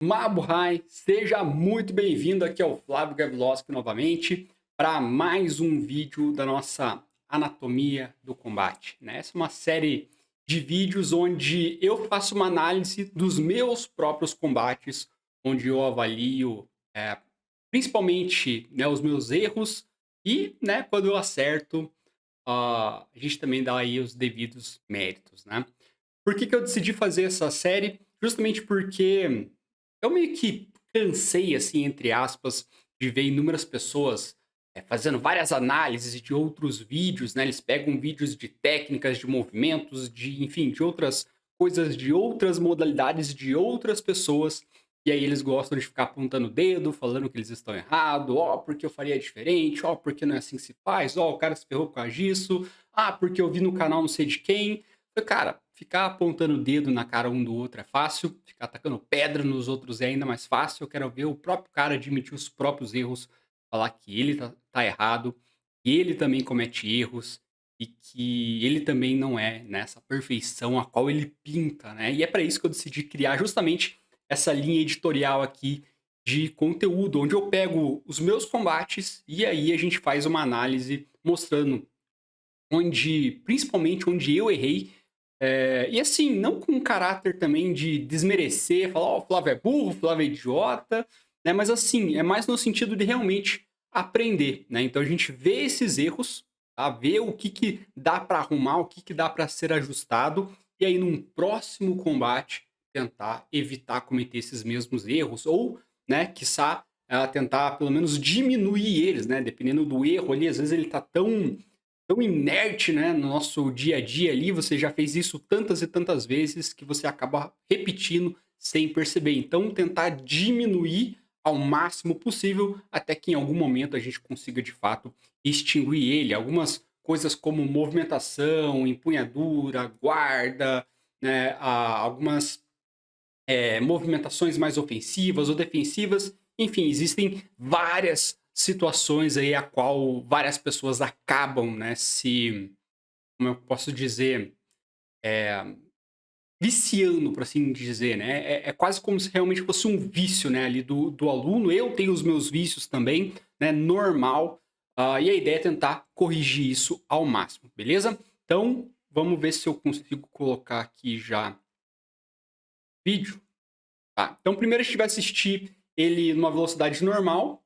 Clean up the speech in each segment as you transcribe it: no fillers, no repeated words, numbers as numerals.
Mabuhay, seja muito bem-vindo aqui ao Flávio Gaviloski novamente para mais um vídeo da nossa anatomia do combate, né? Essa é uma série de vídeos onde eu faço uma análise dos meus próprios combates, onde eu avalio principalmente, né, os meus erros e, né, quando eu acerto, a gente também dá aí os devidos méritos, né? Por que que eu decidi fazer essa série? Justamente porque eu meio que cansei, assim, entre aspas, de ver inúmeras pessoas, fazendo várias análises de outros vídeos, né, eles pegam vídeos de técnicas, de movimentos, de enfim, de outras coisas, de outras modalidades, de outras pessoas, e aí eles gostam de ficar apontando o dedo, falando que eles estão errado, "Ó, porque eu faria diferente, ó, porque não é assim que se faz, ó, o cara se ferrou por causa disso, ah, porque eu vi no canal não sei de quem". Cara, ficar apontando o dedo na cara um do outro é fácil, ficar atacando pedra nos outros é ainda mais fácil. Eu quero ver o próprio cara admitir os próprios erros, falar que ele tá errado, que ele também comete erros e que ele também não é nessa perfeição a qual ele pinta, né? E é para isso que eu decidi criar justamente essa linha editorial aqui de conteúdo, onde eu pego os meus combates e aí a gente faz uma análise mostrando principalmente onde eu errei, e assim, não com um caráter também de desmerecer, falar: "Ó, o Flávio é burro, o Flávio é idiota", né, mas assim, é mais no sentido de realmente aprender, né. Então a gente vê esses erros, tá, vê o que dá pra arrumar, o que dá pra ser ajustado, e aí num próximo combate tentar evitar cometer esses mesmos erros ou, né, quiçá, tentar pelo menos diminuir eles, né, dependendo do erro ali, às vezes ele tá tão inerte, né, no nosso dia a dia ali, você já fez isso tantas e tantas vezes que você acaba repetindo sem perceber. Então, tentar diminuir ao máximo possível até que em algum momento a gente consiga de fato extinguir ele. Algumas coisas como movimentação, empunhadura, guarda, né, algumas movimentações mais ofensivas ou defensivas. Enfim, existem várias situações aí a qual várias pessoas acabam, né, como eu posso dizer, eh, viciando, por assim dizer, né. É quase como se realmente fosse um vício, né, ali do aluno. Eu tenho os meus vícios também, né, normal, e a ideia é tentar corrigir isso ao máximo, beleza? Então, vamos ver se eu consigo colocar aqui já vídeo. Tá, então primeiro a gente vai assistir ele numa velocidade normal,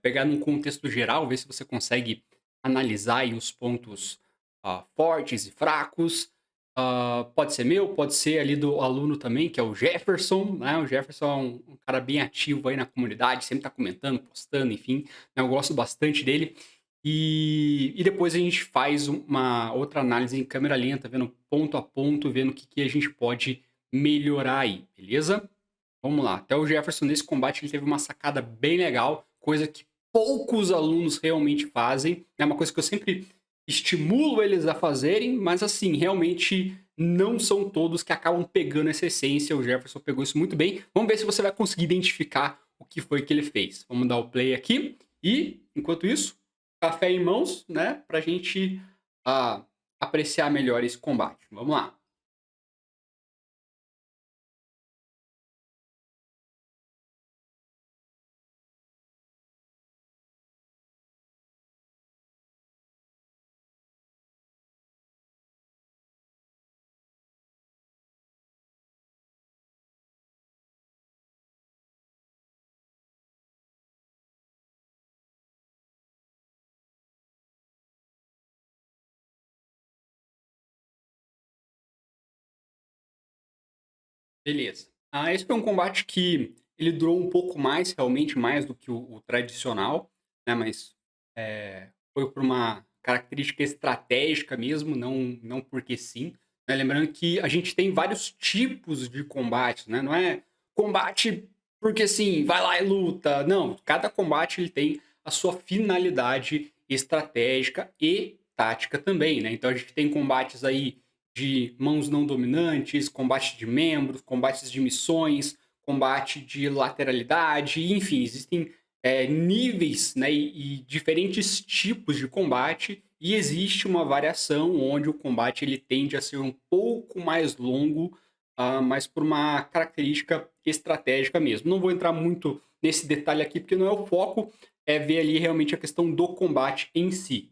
pegar num contexto geral, ver se você consegue analisar aí os pontos, fortes e fracos. Pode ser meu, pode ser ali do aluno também, que é o Jefferson, né, o Jefferson é um cara bem ativo aí na comunidade, sempre tá comentando, postando, enfim, né, eu gosto bastante dele. E depois a gente faz uma outra análise em câmera lenta, vendo ponto a ponto, vendo o que a gente pode melhorar aí, beleza? Vamos lá. Até o Jefferson nesse combate ele teve uma sacada bem legal, coisa que poucos alunos realmente fazem. É uma coisa que eu sempre estimulo eles a fazerem, mas assim, realmente não são todos que acabam pegando essa essência. O Jefferson pegou isso muito bem. Vamos ver se você vai conseguir identificar o que foi que ele fez. Vamos dar o play aqui e, enquanto isso, café em mãos, né, pra gente apreciar melhor esse combate. Vamos lá. Beleza. Esse foi um combate que ele durou um pouco mais, realmente mais do que o tradicional, né, mas, foi por uma característica estratégica mesmo, não porque sim, né. Lembrando que a gente tem vários tipos de combates, né, não é combate porque sim, vai lá e luta, não, cada combate ele tem a sua finalidade estratégica e tática também, né. Então a gente tem combates aí de mãos não dominantes, combate de membros, combates de missões, combate de lateralidade, enfim, existem níveis, né, e diferentes tipos de combate, e existe uma variação onde o combate ele tende a ser um pouco mais longo, mas por uma característica estratégica mesmo. Não vou entrar muito nesse detalhe aqui, porque não é o foco, é ver ali realmente a questão do combate em si.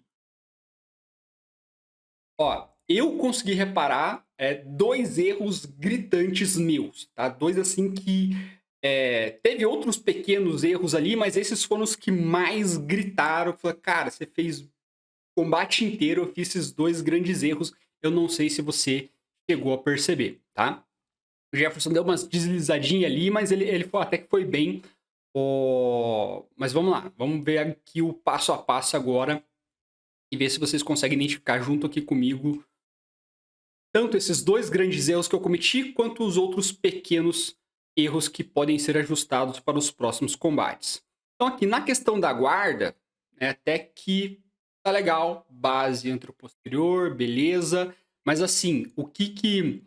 Ó, eu consegui reparar, 2 erros gritantes meus, tá? 2 assim que, teve outros pequenos erros ali, mas esses foram os que mais gritaram. Falei: "Cara, você fez o combate inteiro, eu fiz esses 2 grandes erros, eu não sei se você chegou a perceber", tá? O Jefferson deu umas deslizadinha ali, mas ele foi até que foi bem. Mas vamos lá, vamos ver aqui o passo a passo agora e ver se vocês conseguem identificar junto aqui comigo tanto esses 2 grandes erros que eu cometi, quanto os outros pequenos erros que podem ser ajustados para os próximos combates. Então aqui na questão da guarda, até que tá legal, base anteroposterior, beleza, mas assim, o que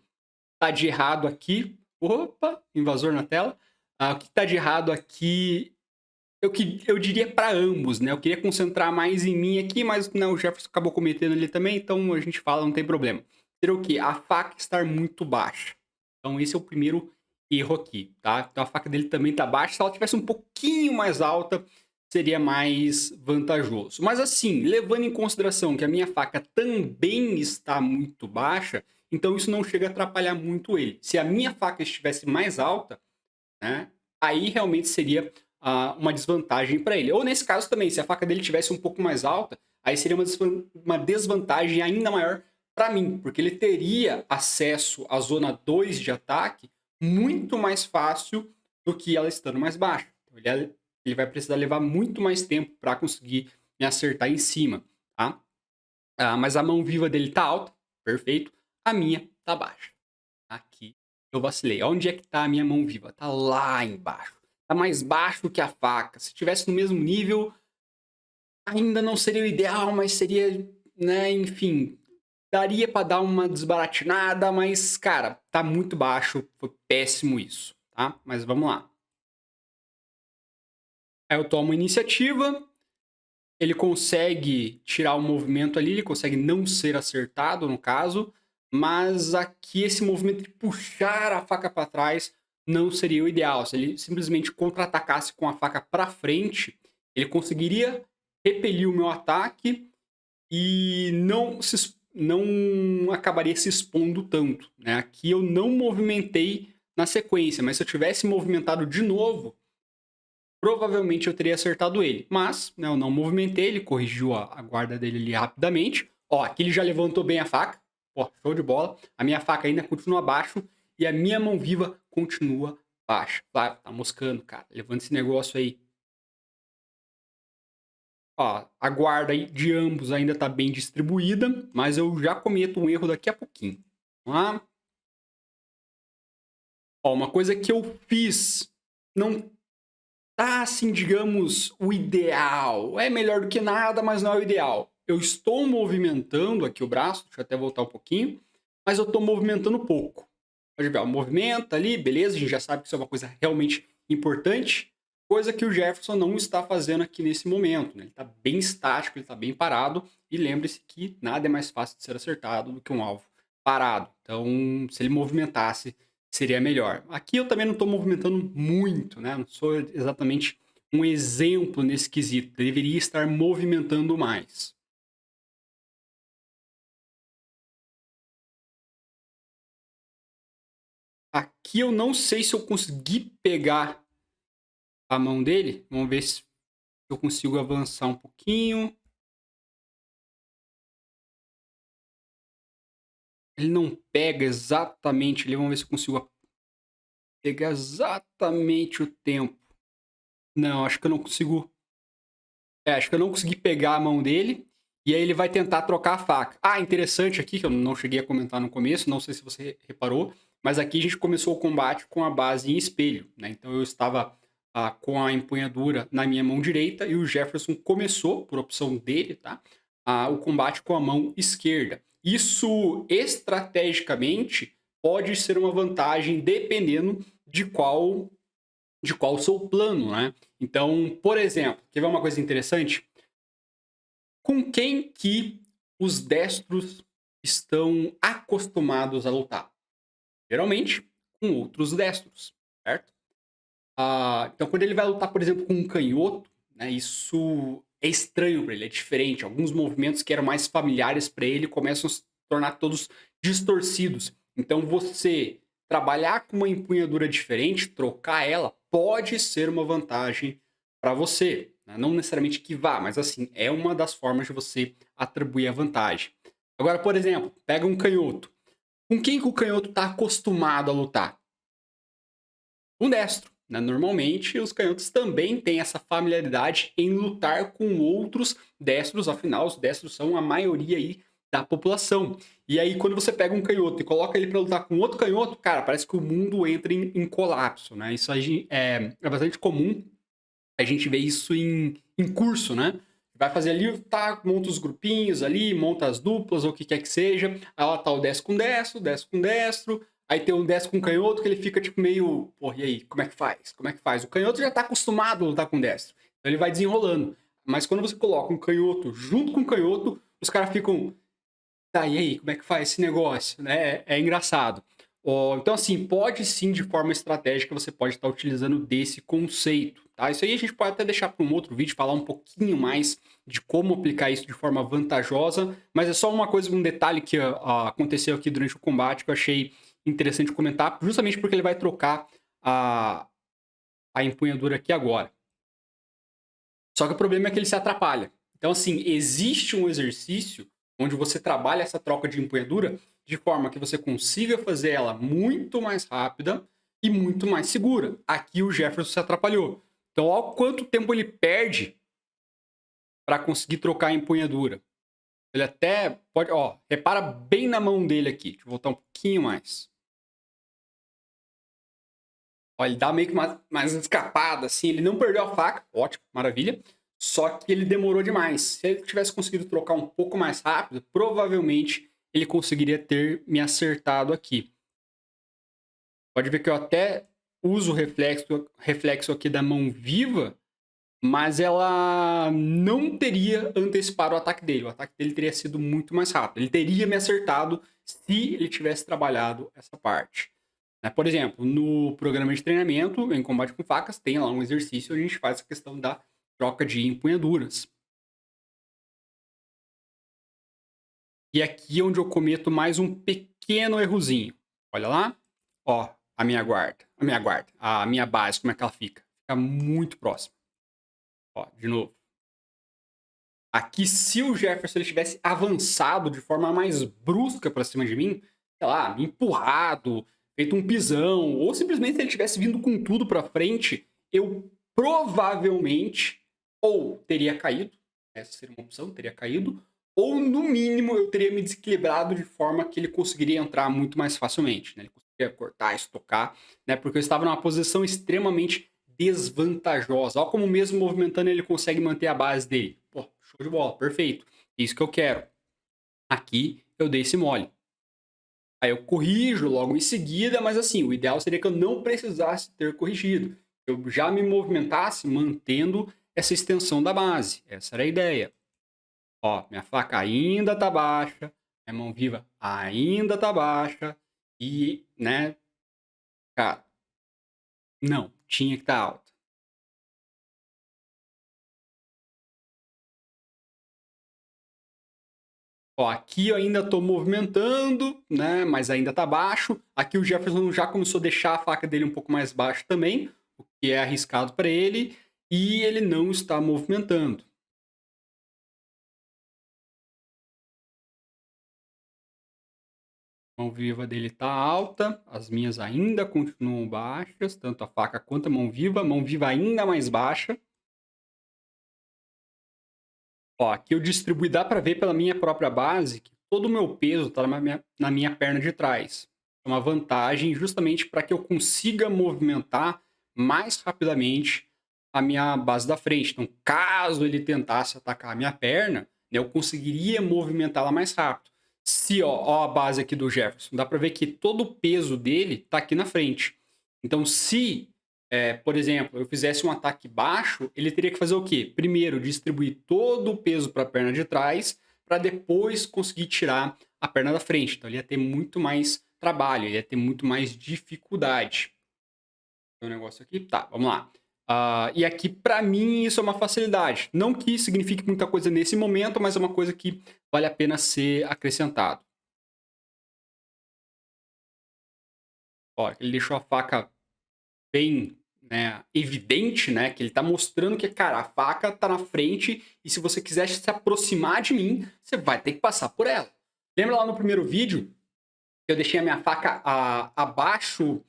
tá de errado aqui, opa, invasor na tela. O que tá de errado aqui, eu diria para ambos, né, eu queria concentrar mais em mim aqui, mas, né, o Jefferson acabou cometendo ali também, então a gente fala, não tem problema. Seria o quê? A faca estar muito baixa. Então esse é o primeiro erro aqui, tá. Então a faca dele também tá baixa, se ela tivesse um pouquinho mais alta, seria mais vantajoso. Mas assim, levando em consideração que a minha faca também está muito baixa, então isso não chega a atrapalhar muito ele. Se a minha faca estivesse mais alta, né, aí realmente seria, uma desvantagem para ele. Ou nesse caso também, se a faca dele tivesse um pouco mais alta, aí seria uma desvantagem ainda maior para mim, porque ele teria acesso à zona 2 de ataque muito mais fácil do que ela estando mais baixa. Então ele vai precisar levar muito mais tempo para conseguir me acertar em cima, tá. Mas a mão viva dele tá alta, perfeito, a minha tá baixa. Aqui eu vacilei. Onde é que tá a minha mão viva? Tá lá embaixo. Tá mais baixo que a faca. Se tivesse no mesmo nível, ainda não seria o ideal, mas seria, né, enfim, daria pra dar uma desbaratinada, mas, cara, tá muito baixo. Foi péssimo isso, tá? Mas vamos lá. Aí eu tomo a iniciativa, ele consegue tirar o movimento ali, ele consegue não ser acertado, no caso, mas aqui esse movimento de puxar a faca para trás não seria o ideal. Se ele simplesmente contra-atacasse com a faca para frente, ele conseguiria repelir o meu ataque e não acabaria se expondo tanto, né. Aqui eu não movimentei na sequência, mas se eu tivesse movimentado de novo, provavelmente eu teria acertado ele. Mas, né, eu não movimentei, ele corrigiu a guarda dele ali rapidamente. Ó, aqui ele já levantou bem a faca. Ó, show de bola. A minha faca ainda continua abaixo e a minha mão viva continua baixa. Claro, tá moscando, cara. Levanta esse negócio aí. Ó, a guarda aí de ambos ainda tá bem distribuída, mas eu já cometo um erro daqui a pouquinho. Vamos lá. Ó, uma coisa que eu fiz não tá, assim, digamos, o ideal. É melhor do que nada, mas não é o ideal. Eu estou movimentando aqui o braço, deixa eu até voltar um pouquinho, mas eu estou movimentando pouco. Pode ver, ó, movimenta ali, beleza, a gente já sabe que isso é uma coisa realmente importante, coisa que o Jefferson não está fazendo aqui nesse momento, né? Ele está bem estático, ele está bem parado, e lembre-se que nada é mais fácil de ser acertado do que um alvo parado. Então, se ele movimentasse, seria melhor. Aqui eu também não estou movimentando muito, né? Não sou exatamente um exemplo nesse quesito. Deveria estar movimentando mais. Aqui eu não sei se eu consegui pegar a mão dele. Vamos ver se eu consigo avançar um pouquinho. Ele não pega exatamente ali. Vamos ver se eu consigo pegar exatamente o tempo. Não, acho que eu não consigo. Acho que eu não consegui pegar a mão dele. E aí ele vai tentar trocar a faca. Interessante aqui, que eu não cheguei a comentar no começo, não sei se você reparou, mas aqui a gente começou o combate com a base em espelho, né? Então eu estava com a empunhadura na minha mão direita e o Jefferson começou, por opção dele, tá? O combate com a mão esquerda. Isso estrategicamente pode ser uma vantagem dependendo de qual o seu plano, né? Então, por exemplo, quer ver uma coisa interessante? Com quem que os destros estão acostumados a lutar? Geralmente, com outros destros, certo? Então, quando ele vai lutar, por exemplo, com um canhoto, né, isso é estranho para ele, é diferente. Alguns movimentos que eram mais familiares para ele começam a se tornar todos distorcidos. Então, você trabalhar com uma empunhadura diferente, trocar ela, pode ser uma vantagem para você, né? Não necessariamente que vá, mas assim, é uma das formas de você atribuir a vantagem. Agora, por exemplo, pega um canhoto. Com quem que o canhoto está acostumado a lutar? Um destro, né? Normalmente, os canhotos também têm essa familiaridade em lutar com outros destros, afinal, os destros são a maioria aí da população. E aí, quando você pega um canhoto e coloca ele para lutar com outro canhoto, cara, parece que o mundo entra em colapso, né? Isso aí é bastante comum a gente vê isso em curso, né? Vai fazer ali, tá, monta os grupinhos ali, monta as duplas, ou o que quer que seja. Aí lá tá o destro com destro. Aí tem um destro com canhoto que ele fica tipo meio, pô, e aí, como é que faz? Como é que faz? O canhoto já tá acostumado a lutar com destro. Então ele vai desenrolando. Mas quando você coloca um canhoto junto com um canhoto, os caras ficam, tá, e aí, como é que faz esse negócio? Né? É engraçado. Então, assim, pode sim, de forma estratégica, você pode estar utilizando desse conceito. Tá? Isso aí a gente pode até deixar para um outro vídeo, falar um pouquinho mais de como aplicar isso de forma vantajosa, mas é só uma coisa, um detalhe que aconteceu aqui durante o combate que eu achei interessante comentar, justamente porque ele vai trocar a, a empunhadura aqui agora. Só que o problema é que ele se atrapalha. Então, assim, existe um exercício onde você trabalha essa troca de empunhadura de forma que você consiga fazer ela muito mais rápida e muito mais segura. Aqui o Jefferson se atrapalhou. Então, olha quanto tempo ele perde para conseguir trocar a empunhadura. Ele até pode, ó, repara bem na mão dele aqui. Deixa eu voltar um pouquinho mais. Ó, ele dá meio que mais escapada, assim. Ele não perdeu a faca, ótimo, maravilha. Só que ele demorou demais. Se ele tivesse conseguido trocar um pouco mais rápido, provavelmente ele conseguiria ter me acertado aqui. Pode ver que eu até uso o reflexo aqui da mão viva, mas ela não teria antecipado o ataque dele. O ataque dele teria sido muito mais rápido. Ele teria me acertado se ele tivesse trabalhado essa parte. Né? Por exemplo, no programa de treinamento em combate com facas, tem lá um exercício onde a gente faz a questão da troca de empunhaduras. E aqui é onde eu cometo mais um pequeno errozinho. Olha lá, ó, a minha base, como é que ela fica? Fica muito próxima. Ó, de novo. Aqui, se o Jefferson ele tivesse avançado de forma mais brusca para cima de mim, sei lá, me empurrado, feito um pisão, ou simplesmente se ele tivesse vindo com tudo para frente, eu provavelmente ou teria caído, essa seria uma opção, teria caído, ou no mínimo eu teria me desequilibrado de forma que ele conseguiria entrar muito mais facilmente, né? Ele conseguiria cortar, estocar, né? Porque eu estava numa posição extremamente desvantajosa. Olha como mesmo movimentando ele consegue manter a base dele. Pô, show de bola, perfeito. Isso que eu quero. Aqui eu dei esse mole. Aí eu corrijo logo em seguida, mas assim, o ideal seria que eu não precisasse ter corrigido. Eu já me movimentasse mantendo essa extensão da base. Essa era a ideia. Ó, minha faca ainda tá baixa, minha mão viva ainda tá baixa e, né, cara, não, tinha que estar alta. Ó, aqui eu ainda estou movimentando, né? Mas ainda está baixo. Aqui o Jefferson já começou a deixar a faca dele um pouco mais baixa também, o que é arriscado para ele. E ele não está movimentando. A mão viva dele está alta, as minhas ainda continuam baixas, tanto a faca quanto a mão viva ainda mais baixa. Ó, aqui eu distribuí, dá para ver pela minha própria base que todo o meu peso está na minha perna de trás. É uma vantagem justamente para que eu consiga movimentar mais rapidamente a minha base da frente. Então, caso ele tentasse atacar a minha perna, né, eu conseguiria movimentá-la mais rápido. Se, ó a base aqui do Jefferson, dá para ver que todo o peso dele está aqui na frente. Então, se por exemplo, eu fizesse um ataque baixo, ele teria que fazer o quê? Primeiro, distribuir todo o peso para a perna de trás, para depois conseguir tirar a perna da frente. Então, ele ia ter muito mais trabalho, ele ia ter muito mais dificuldade. Tem um negócio aqui. Tá, vamos lá. E aqui, pra mim, isso é uma facilidade. Não que signifique muita coisa nesse momento, mas é uma coisa que vale a pena ser acrescentado. Ó, ele deixou a faca bem, né, evidente, né, que ele tá mostrando que, cara, a faca tá na frente e se você quiser se aproximar de mim, você vai ter que passar por ela. Lembra lá no primeiro vídeo que eu deixei a minha faca abaixo,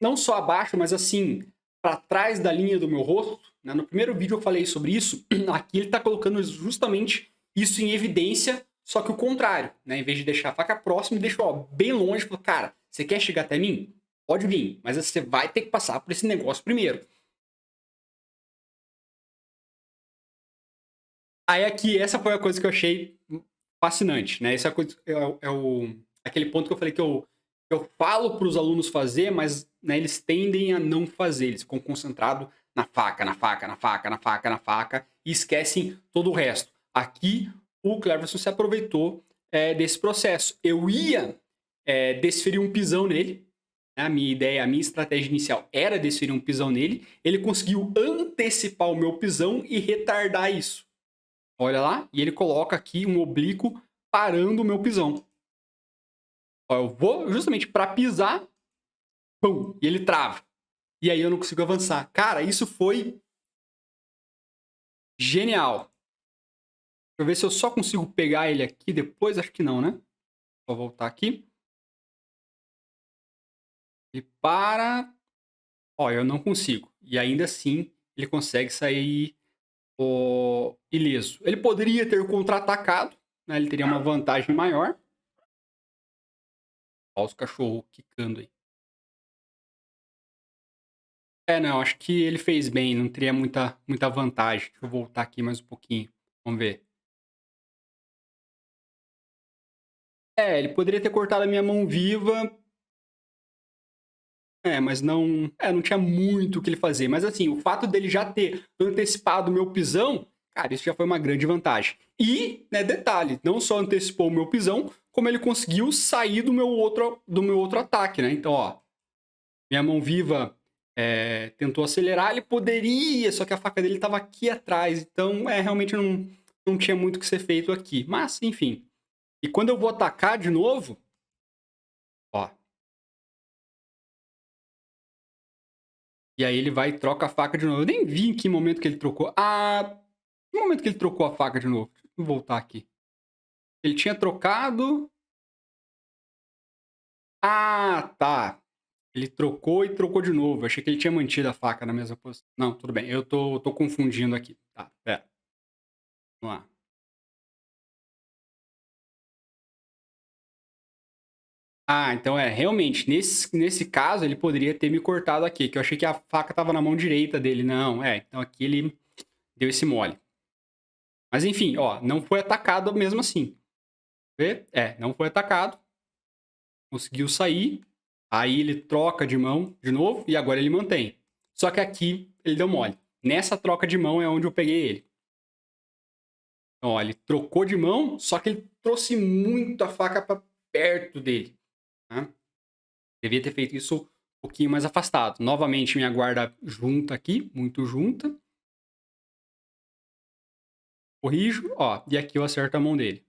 não só abaixo, mas assim, para trás da linha do meu rosto, né? No primeiro vídeo eu falei sobre isso. Aqui ele tá colocando justamente isso em evidência, só que o contrário, né? Em vez de deixar a faca próxima, ele deixou, ó, bem longe, falou, cara, você quer chegar até mim? Pode vir, mas você vai ter que passar por esse negócio primeiro. Aí aqui, essa foi a coisa que eu achei fascinante, né? Essa coisa aquele ponto que eu falei que eu falo para os alunos fazer, mas, né, eles tendem a não fazer. Eles ficam concentrados na faca, na faca, na faca, na faca, na faca e esquecem todo o resto. Aqui, o Cleverson se aproveitou desse processo. Eu ia desferir um pisão nele. Né? A minha ideia, a minha estratégia inicial era desferir um pisão nele. Ele conseguiu antecipar o meu pisão e retardar isso. Olha lá, e ele coloca aqui um oblíquo parando o meu pisão. Ó, eu vou justamente para pisar, pum, e ele trava. E aí eu não consigo avançar. Cara, isso foi genial. Deixa eu ver se eu só consigo pegar ele aqui depois. Acho que não, né? Vou voltar aqui. Ele para. Ó, eu não consigo. E ainda assim, ele consegue sair ileso. Ele poderia ter contra-atacado, né? Ele teria uma vantagem maior. Olha os cachorros quicando aí. Não, acho que ele fez bem, não teria muita vantagem. Deixa eu voltar aqui mais um pouquinho. Vamos ver. Ele poderia ter cortado a minha mão viva. Mas não tinha muito o que ele fazer. Mas assim, o fato dele já ter antecipado o meu pisão, cara, isso já foi uma grande vantagem. E, né, detalhe, não só antecipou o meu pisão, como ele conseguiu sair do meu outro ataque, né? Então, ó, minha mão viva tentou acelerar, ele poderia, só que a faca dele estava aqui atrás. Então, realmente não tinha muito o que ser feito aqui. Mas, enfim. E quando eu vou atacar de novo, ó. E aí ele vai e troca a faca de novo. Eu nem vi em que momento que ele trocou. Que momento que ele trocou a faca de novo? Deixa eu voltar aqui. Ele tinha trocado. Tá. Ele trocou e trocou de novo. Achei que ele tinha mantido a faca na mesma posição. Não, tudo bem. Eu tô confundindo aqui. Tá, pera. Vamos lá. Então realmente, nesse caso, ele poderia ter me cortado aqui, que eu achei que a faca tava na mão direita dele. Não, então aqui ele deu esse mole. Mas enfim, ó, não foi atacado mesmo assim. Vê? Não foi atacado. Conseguiu sair. Aí ele troca de mão de novo e agora ele mantém. Só que aqui ele deu mole. Nessa troca de mão é onde eu peguei ele. Então, ó, ele trocou de mão, só que ele trouxe muito a faca para perto dele. Tá? Devia ter feito isso um pouquinho mais afastado. Novamente, minha guarda junta aqui, muito junta. Corrijo, ó, e aqui eu acerto a mão dele.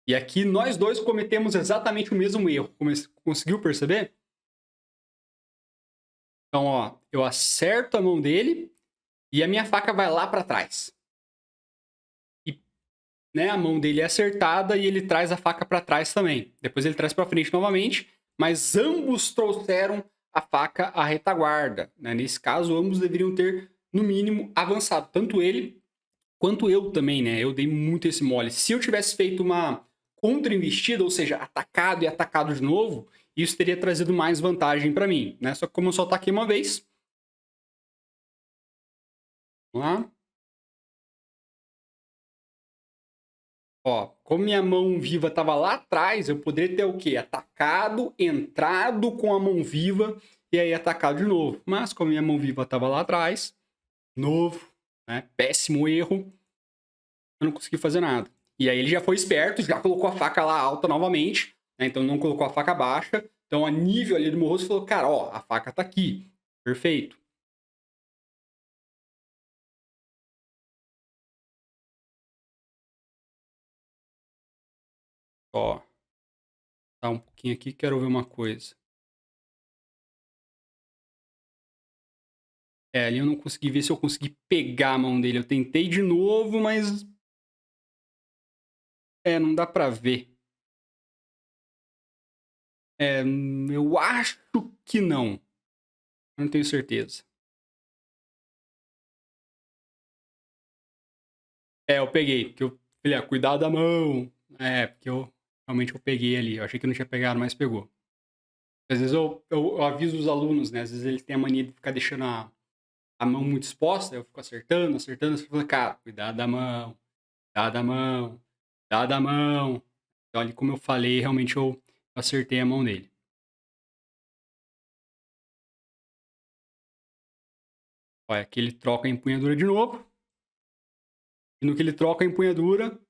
E aqui nós dois cometemos exatamente o mesmo erro. Conseguiu perceber? Então, ó, eu acerto a mão dele e a minha faca vai lá para trás. E, né, a mão dele é acertada e ele traz a faca para trás também. Depois ele traz para frente novamente, mas ambos trouxeram a faca à retaguarda. Né? Nesse caso, ambos deveriam ter, no mínimo, avançado. Tanto ele quanto eu também, né? Eu dei muito esse mole. Se eu tivesse feito uma contra-investida, ou seja, atacado e atacado de novo, isso teria trazido mais vantagem para mim, né? Só que como eu só ataquei uma vez, vamos lá. Ó, como minha mão viva estava lá atrás, eu poderia ter o quê? Atacado, entrado com a mão viva e aí atacado de novo. Mas como minha mão viva estava lá atrás, novo, né? Péssimo erro, eu não consegui fazer nada. E aí ele já foi esperto, já colocou a faca lá alta novamente, né? Então não colocou a faca baixa. Então a nível ali do meu rosto falou, cara, ó, a faca tá aqui. Perfeito. Ó, tá um pouquinho aqui, quero ver uma coisa. É, ali eu não consegui ver se eu consegui pegar a mão dele. Eu tentei de novo, mas não dá pra ver. Eu acho que não. Eu não tenho certeza. Eu peguei, porque eu falei, cuidado da mão. Porque eu realmente eu peguei ali. Eu achei que não tinha pegado, mas pegou. Às vezes eu aviso os alunos, né? Às vezes eles têm a mania de ficar deixando a mão muito exposta, eu fico acertando, acertando, eu falo, cara, cuidado da mão, cuidado da mão, cuidado da mão. Então, ali, como eu falei, realmente eu acertei a mão dele. Olha, aqui ele troca a empunhadura de novo. E no que ele troca a empunhadura,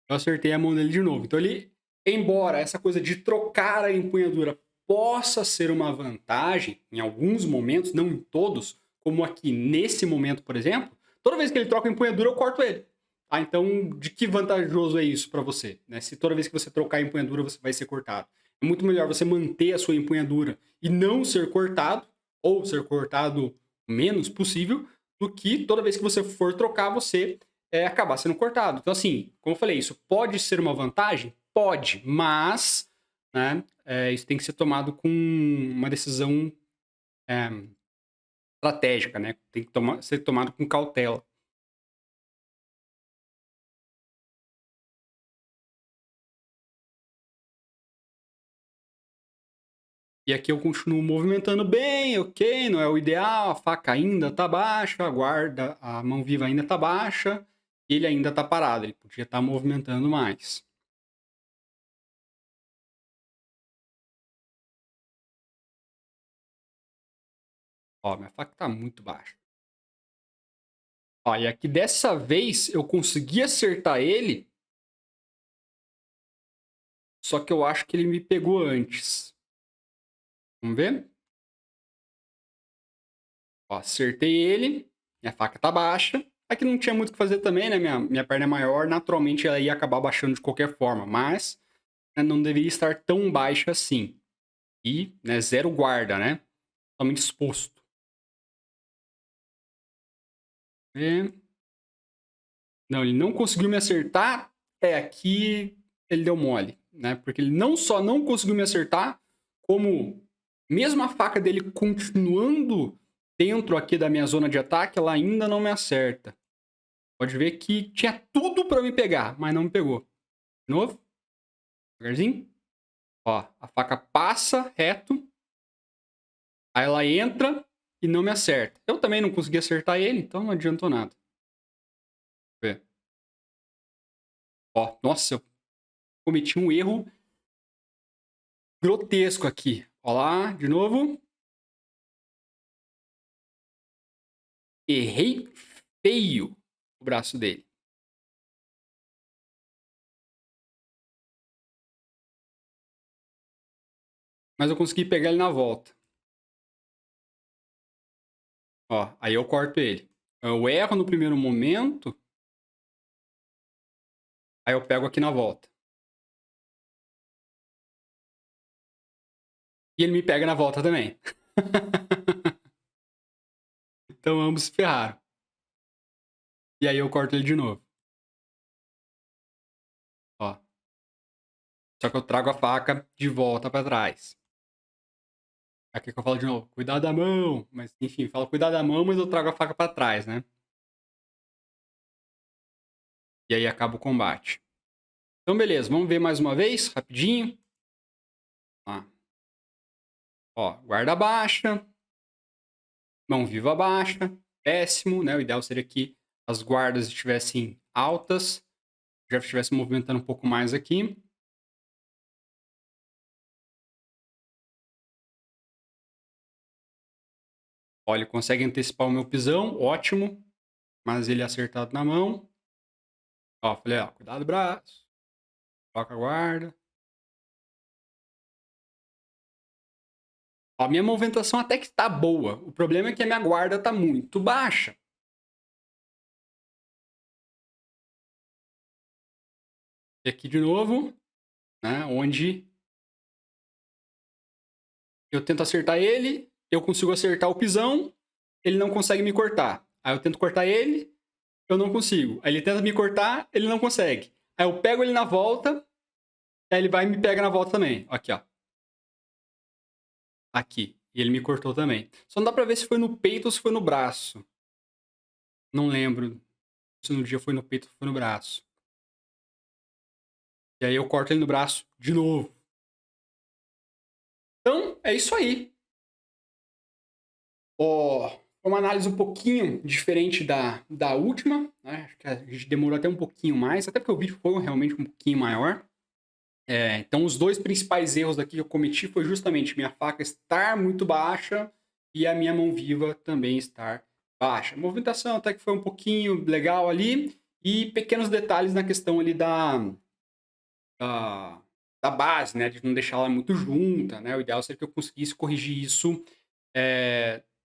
eu acertei a mão dele de novo. Então ele, embora essa coisa de trocar a empunhadura possa ser uma vantagem em alguns momentos, não em todos, como aqui nesse momento, por exemplo, toda vez que ele troca a empunhadura, eu corto ele. Então, de que vantajoso é isso para você? Né? Se toda vez que você trocar a empunhadura, você vai ser cortado. É muito melhor você manter a sua empunhadura e não ser cortado, ou ser cortado o menos possível, do que toda vez que você for trocar, você acabar sendo cortado. Então, assim, como eu falei, isso pode ser uma vantagem? Pode, mas né, isso tem que ser tomado com uma decisão é, estratégica, né? Tem que ser tomado com cautela. E aqui eu continuo movimentando bem, ok, não é o ideal, a faca ainda tá baixa, a guarda, a mão viva ainda tá baixa, ele ainda tá parado, ele podia estar movimentando mais. Ó, minha faca tá muito baixa. Ó, e aqui dessa vez eu consegui acertar ele, só que eu acho que ele me pegou antes. Vamos ver? Ó, acertei ele, minha faca tá baixa. Aqui não tinha muito o que fazer também, né? Minha perna é maior, naturalmente ela ia acabar baixando de qualquer forma, mas né, não deveria estar tão baixa assim. E, né, zero guarda, né? Totalmente exposto. É. Não, ele não conseguiu me acertar. Aqui ele deu mole, né? Porque ele não só não conseguiu me acertar, como mesmo a faca dele continuando dentro aqui da minha zona de ataque, ela ainda não me acerta. Pode ver que tinha tudo pra me pegar, mas não me pegou. De novo, devagarzinho. Ó, a faca passa reto, aí ela entra e não me acerta. Eu também não consegui acertar ele, então não adiantou nada. Vê. Ó, nossa, eu cometi um erro grotesco aqui. Ó lá, de novo. Errei feio o braço dele. Mas eu consegui pegar ele na volta. Ó, aí eu corto ele. Eu erro no primeiro momento, aí eu pego aqui na volta. E ele me pega na volta também. Então ambos se ferraram. E aí eu corto ele de novo. Ó. Só que eu trago a faca de volta pra trás. Aqui que eu falo de novo, cuidado da mão. Mas enfim, falo cuidado da mão, mas eu trago a faca pra trás, né? E aí acaba o combate. Então beleza, vamos ver mais uma vez, rapidinho. Ó, ó guarda baixa, mão viva baixa, péssimo, né? O ideal seria que as guardas estivessem altas, já estivesse movimentando um pouco mais aqui. Olha, ele consegue antecipar o meu pisão, ótimo. Mas ele é acertado na mão. Ó, falei, ó, cuidado do braço, coloca a guarda. Ó, a minha movimentação até que tá boa. O problema é que a minha guarda tá muito baixa. E aqui de novo, né, onde eu tento acertar ele, eu consigo acertar o pisão, ele não consegue me cortar. Aí eu tento cortar ele, eu não consigo. Aí ele tenta me cortar, ele não consegue. Aí eu pego ele na volta, aí ele vai e me pega na volta também. Aqui, ó. Aqui. E ele me cortou também. Só não dá pra ver se foi no peito ou se foi no braço. Não lembro se no dia foi no peito ou foi no braço. E aí eu corto ele no braço de novo. Então, é isso aí. Ó, uma análise um pouquinho diferente da última, né? Acho que a gente demorou até um pouquinho mais, até porque o vídeo foi realmente um pouquinho maior. Então, os dois principais erros aqui que eu cometi foi justamente minha faca estar muito baixa e a minha mão viva também estar baixa. A movimentação até que foi um pouquinho legal ali e pequenos detalhes na questão ali da, da base, né? De não deixar ela muito junta, né? O ideal seria que eu conseguisse corrigir isso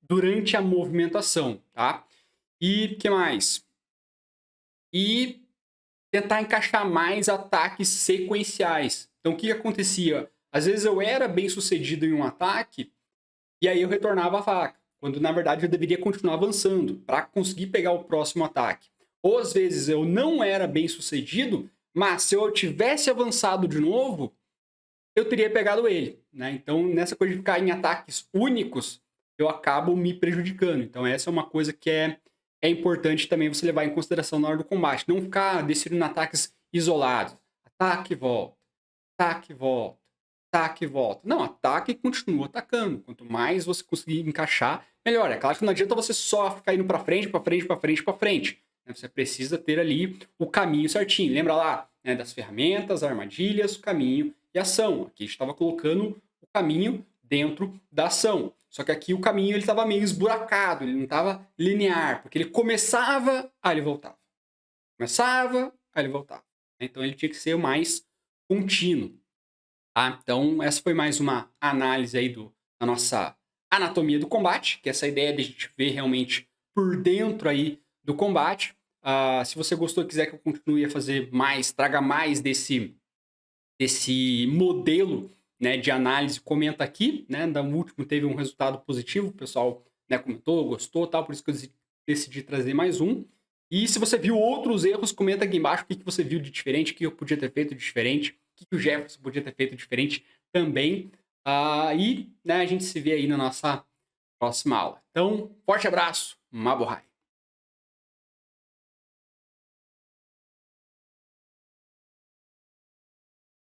durante a movimentação, tá? E o que mais? E tentar encaixar mais ataques sequenciais. Então, o que acontecia? Às vezes eu era bem sucedido em um ataque e aí eu retornava a faca, quando na verdade eu deveria continuar avançando para conseguir pegar o próximo ataque. Ou às vezes eu não era bem sucedido, mas se eu tivesse avançado de novo, eu teria pegado ele, né? Então, nessa coisa de ficar em ataques únicos, eu acabo me prejudicando. Então, essa é uma coisa que é importante também você levar em consideração na hora do combate. Não ficar decidindo ataques isolados. Ataque e volta, ataque e volta, ataque e volta. Não, ataque e continua atacando. Quanto mais você conseguir encaixar, melhor. É claro que não adianta você só ficar indo para frente, para frente, para frente, para frente. Você precisa ter ali o caminho certinho. Lembra lá, né, das ferramentas, armadilhas, caminho e ação. Aqui a gente estava colocando o caminho dentro da ação. Só que aqui o caminho ele estava meio esburacado, ele não estava linear, porque ele começava, aí ele voltava. Começava, aí ele voltava. Então ele tinha que ser mais contínuo. Tá? Então essa foi mais uma análise aí da nossa anatomia do combate, que é essa ideia de a gente ver realmente por dentro aí do combate. Se você gostou e quiser que eu continue a fazer mais, traga mais desse modelo, né, de análise, comenta aqui, né? No último teve um resultado positivo, o pessoal, né, comentou, gostou, tal, por isso que eu decidi trazer mais um. E se você viu outros erros, comenta aqui embaixo o que você viu de diferente, o que eu podia ter feito de diferente, o que o Jefferson podia ter feito diferente também. E né, a gente se vê aí na nossa próxima aula. Então, forte abraço, Mabuhay!